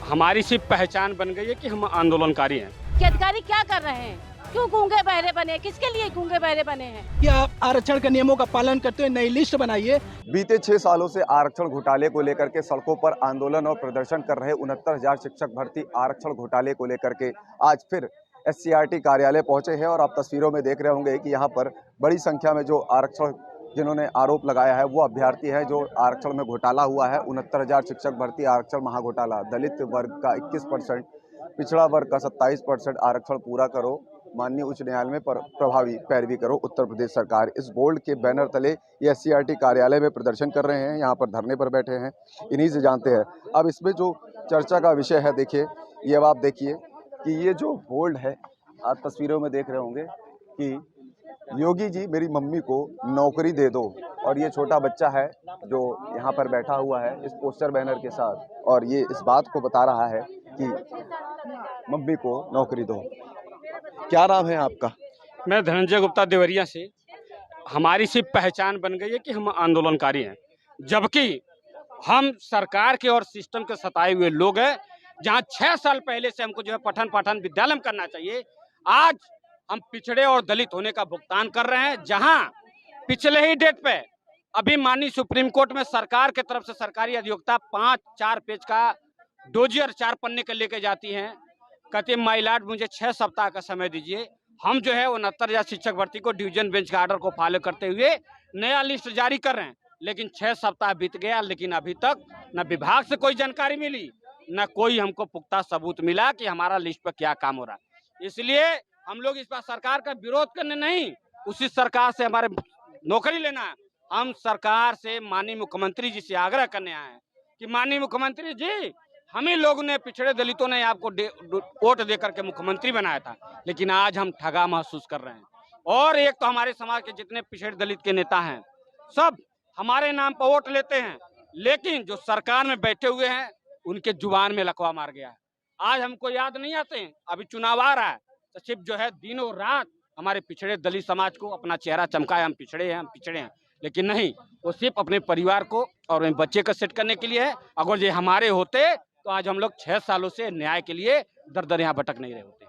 हमारी सिर्फ पहचान बन गई है कि हम आंदोलनकारी हैं। कि अधिकारी क्या कर रहे हैं, क्यों गूंगे बहरे बने, किसके लिए गूंगे बहरे बने हैं? कि आप आरक्षण के नियमों का पालन करते हुए नई लिस्ट बनाइए। बीते 6 सालों से आरक्षण घोटाले को लेकर के सड़कों पर आंदोलन और प्रदर्शन कर रहे 69,000 शिक्षक भर्ती आरक्षण घोटाले को लेकर के आज फिर एससीईआरटी कार्यालय पहुंचे हैं। और आप तस्वीरों में देख रहे होंगे कि यहाँ पर बड़ी संख्या में जो आरक्षण जिन्होंने आरोप लगाया है वो अभ्यर्थी है जो आरक्षण में घोटाला हुआ है। 69,000 शिक्षक भर्ती आरक्षण महाघोटाला, दलित वर्ग का 21%, पिछड़ा वर्ग का 27% आरक्षण पूरा करो, माननीय उच्च न्यायालय में प्रभावी पैरवी करो उत्तर प्रदेश सरकार। इस बोर्ड के बैनर तले ये एससीईआरटी कार्यालय में प्रदर्शन कर रहे हैं, यहाँ पर धरने पर बैठे हैं, इन्हीं से जानते हैं। अब इसमें जो चर्चा का विषय है, देखिए ये अब आप देखिए कि ये जो बोर्ड है, आप तस्वीरों में देख रहे होंगे कि योगी जी मेरी मम्मी को नौकरी दे दो, और ये छोटा बच्चा है जो यहाँ पर बैठा हुआ है इस पोस्टर बैनर के साथ, और ये इस बात को बता रहा है कि मम्मी को नौकरी दो। क्या नाम है आपका? मैं धनंजय गुप्ता देवरिया से। हमारी सिर्फ पहचान बन गई है कि हम आंदोलनकारी हैं, जबकि हम सरकार के और सिस्टम के सताए हुए लोग हैं। जहां 6 साल पहले से हमको जो है पठन पाठन विद्यालय में करना चाहिए, आज हम पिछड़े और दलित होने का भुगतान कर रहे हैं। जहां पिछले ही डेट पे अभी माननीय सुप्रीम कोर्ट में सरकार के तरफ से सरकारी अधिवक्ता 5-4 पेज का डोजियर 4 पन्ने के लेके जाती हैं, कहते हैं माय लॉर्ड मुझे 6 सप्ताह का समय दीजिए। हम जो है 69,000 शिक्षक भर्ती को डिवीजन बेंच के ऑर्डर को फॉलो करते हुए नया लिस्ट जारी कर रहे हैं, लेकिन 6 सप्ताह बीत गया, लेकिन अभी तक न विभाग से कोई जानकारी मिली, न कोई हमको पुख्ता सबूत मिला कि हमारा लिस्ट पर क्या काम हो रहा है। इसलिए हम लोग इस बार सरकार का विरोध करने नहीं, उसी सरकार से हमारे नौकरी लेना है। हम सरकार से माननीय मुख्यमंत्री जी से आग्रह करने आए हैं कि माननीय मुख्यमंत्री जी, हम ही लोगों ने, पिछड़े दलितों ने आपको वोट दे करके मुख्यमंत्री बनाया था, लेकिन आज हम ठगा महसूस कर रहे हैं। और एक तो हमारे समाज के जितने पिछड़े दलित के नेता हैं, सब हमारे नाम पर वोट लेते हैं, लेकिन जो सरकार में बैठे हुए हैं उनके जुबान में लकवा मार गया है। आज हमको याद नहीं आते हैं, अभी चुनाव आ रहा है, सचिव जो है दिनों रात हमारे पिछड़े दलित समाज को अपना चेहरा चमकाए, हम पिछड़े हैं, लेकिन नहीं, वो सिर्फ अपने परिवार को और अपने बच्चे को सेट करने के लिए है। अगर ये हमारे होते तो आज हम लोग 6 सालों से न्याय के लिए दर दर यहाँ भटक नहीं रहे होते।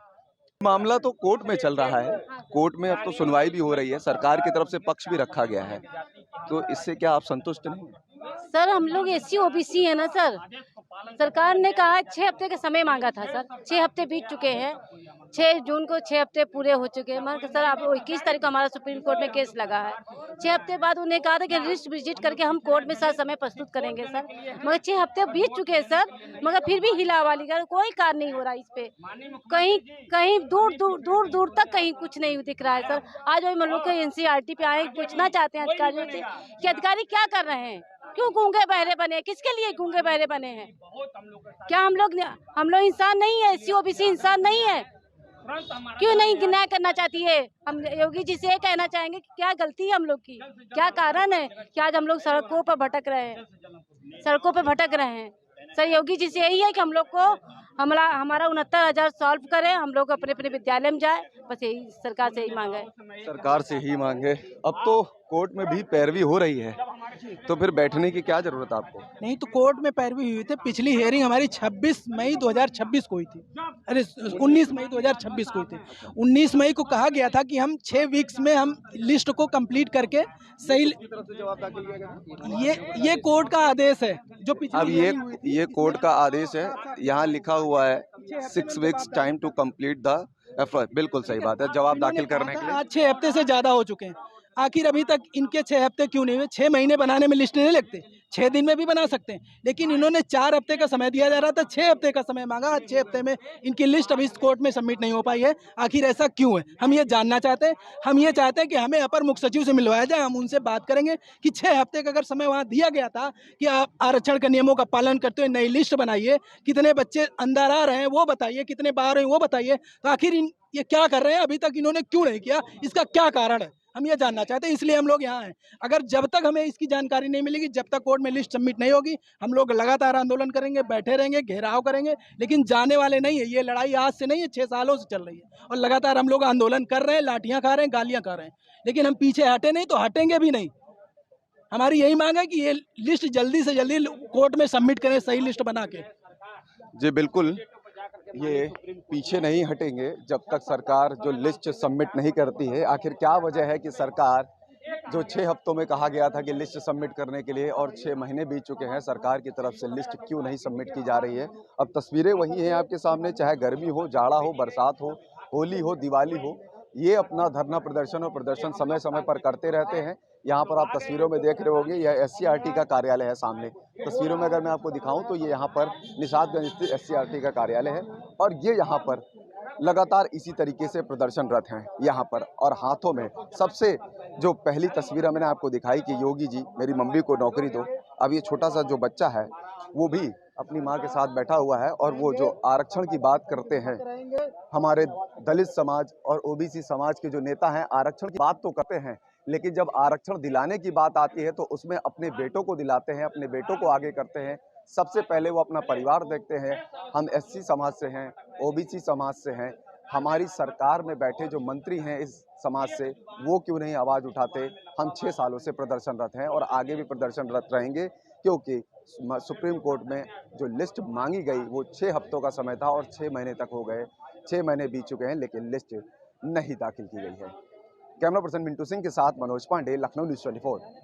मामला तो कोर्ट में चल रहा है, कोर्ट में अब तो सुनवाई भी हो रही है, सरकार की तरफ से पक्ष भी रखा गया है, तो इससे क्या आप संतुष्ट नहीं? सर हम लोग एससी ओबीसी है ना सर, सरकार ने कहा 6 हफ्ते का समय मांगा था सर, 6 हफ्ते बीत चुके हैं, 6 जून को 6 हफ्ते पूरे हो चुके हैं। मगर सर आप 21 तारीख को हमारा सुप्रीम कोर्ट में केस लगा है, 6 हफ्ते बाद उन्हें कहा था कि लिस्ट विजिट करके हम कोर्ट में सर समय प्रस्तुत करेंगे सर, मगर 6 हफ्ते बीत चुके हैं सर, मगर फिर भी हिलावाली का कोई कार्य नहीं हो रहा इस पे। कहीं दूर तक कहीं कुछ नहीं दिख रहा है सर। आज हम लोग को एनसीईआरटी पे आए, पूछना चाहते हैं अधिकारियों से कि अधिकारी क्या कर रहे हैं, क्यों गूंगे बहरे बने, किसके लिए गूंगे बहरे बने हैं? क्या हम लोग इंसान नहीं है? एससी ओबीसी इंसान नहीं है? क्यों नहीं न्याय करना चाहती है? हम योगी जी से कहना चाहेंगे कि क्या गलती है हम लोग की, क्या कारण है कि आज हम लोग सड़कों पर भटक रहे हैं? सर योगी जी से यही है कि हम लोग को हमारा 69,000 सॉल्व करें, हम लोग अपने अपने विद्यालय में जाए, बस यही सरकार से ही मांगे। सरकार से ही मांगे। अब तो कोर्ट में भी पैरवी हो रही है, तो फिर बैठने की क्या जरूरत आपको? नहीं तो कोर्ट में पैरवी हुई थी, पिछली हियरिंग हमारी 26 मई 2026 को हुई थी, अरे 19 मई 2026 को हुई थी। 19 मई को कहा गया था कि हम 6 वीक्स में हम लिस्ट को कंप्लीट करके सही, ये कोर्ट का आदेश है जो पिछली अब ये कोर्ट का आदेश है, यहाँ लिखा हुआ है 6 weeks time to complete the effort. बिल्कुल सही बात है, जवाब दाखिल करने के लिए। आज 6 हफ्ते से ज्यादा हो चुके हैं, आखिर अभी तक इनके 6 हफ्ते क्यों नहीं हुए? 6 महीने बनाने में लिस्ट नहीं लगते, 6 दिन में भी बना सकते हैं, लेकिन इन्होंने 4 हफ्ते का समय दिया जा रहा था, 6 हफ्ते का समय मांगा। 6 हफ्ते में इनकी लिस्ट अभी इस कोर्ट में सबमिट नहीं हो पाई है। आखिर ऐसा क्यों है? हम ये जानना चाहते हैं। हम ये चाहते हैं कि हमें अपर मुख्य सचिव से मिलवाया जाए, हम उनसे बात करेंगे कि 6 हफ्ते का अगर समय वहाँ दिया गया था कि आप आरक्षण के नियमों का पालन करते हुए नई लिस्ट बनाइए, कितने बच्चे अंदर आ रहे हैं वो बताइए, कितने बाहर हैं वो बताइए, तो आखिर ये क्या कर रहे हैं? अभी तक इन्होंने क्यों नहीं किया? इसका क्या कारण है? हम ये जानना चाहते हैं, इसलिए हम लोग यहाँ हैं। अगर जब तक हमें इसकी जानकारी नहीं मिलेगी, जब तक कोर्ट में लिस्ट सबमिट नहीं होगी, हम लोग लगातार आंदोलन करेंगे, बैठे रहेंगे, घेराव करेंगे, लेकिन जाने वाले नहीं है। ये लड़ाई आज से नहीं है, 6 सालों से चल रही है और लगातार हम लोग आंदोलन कर रहे हैं, लाठियां खा रहे हैं, गालियां खा रहे हैं, लेकिन हम पीछे हटे नहीं, तो हटेंगे भी नहीं। हमारी यही मांग है कि ये लिस्ट जल्दी से जल्दी कोर्ट में सबमिट करें, सही लिस्ट बना के। जी बिल्कुल, ये पीछे नहीं हटेंगे जब तक सरकार जो लिस्ट सबमिट नहीं करती है। आखिर क्या वजह है कि सरकार जो 6 हफ्तों में कहा गया था कि लिस्ट सबमिट करने के लिए, और 6 महीने बीत चुके हैं, सरकार की तरफ से लिस्ट क्यों नहीं सबमिट की जा रही है? अब तस्वीरें वही हैं आपके सामने, चाहे गर्मी हो, जाड़ा हो, बरसात हो, होली हो, दिवाली हो, ये अपना धरना प्रदर्शन और प्रदर्शन समय-समय पर करते रहते हैं। यहाँ पर आप तस्वीरों में देख रहे होंगे, यह एससीईआरटी का कार्यालय है सामने। तस्वीरों में अगर मैं आपको दिखाऊं तो ये यहाँ पर निशातगंज स्थित एससीईआरटी का कार्यालय है, और ये यहाँ पर लगातार इसी तरीके से प्रदर्शनरत हैं यहाँ पर। और हाथों में सबसे जो पहली तस्वीर मैंने आपको दिखाई कि योगी जी मेरी मम्मी को नौकरी दो, अब ये छोटा सा जो बच्चा है वो भी अपनी माँ के साथ बैठा हुआ है, और वो जो आरक्षण की बात करते हैं, हमारे दलित समाज और ओबीसी समाज के जो नेता हैं आरक्षण की बात तो करते हैं, लेकिन जब आरक्षण दिलाने की बात आती है तो उसमें अपने बेटों को दिलाते हैं, अपने बेटों को आगे करते हैं। सबसे पहले वो अपना परिवार देखते हैं। हम एससी समाज से हैं, ओबीसी समाज से हैं, हमारी सरकार में बैठे जो मंत्री हैं इस समाज से, वो क्यों नहीं आवाज़ उठाते? हम 6 सालों से प्रदर्शनरत हैं और आगे भी प्रदर्शनरत रहेंगे, क्योंकि सुप्रीम कोर्ट में जो लिस्ट मांगी गई वो 6 हफ्तों का समय था और 6 महीने तक हो गए, 6 महीने बीत चुके हैं, लेकिन लिस्ट नहीं दाखिल की गई है। कैमरा पर्सन मिंटू सिंह के साथ मनोज पांडे, लखनऊ न्यूज़ 24।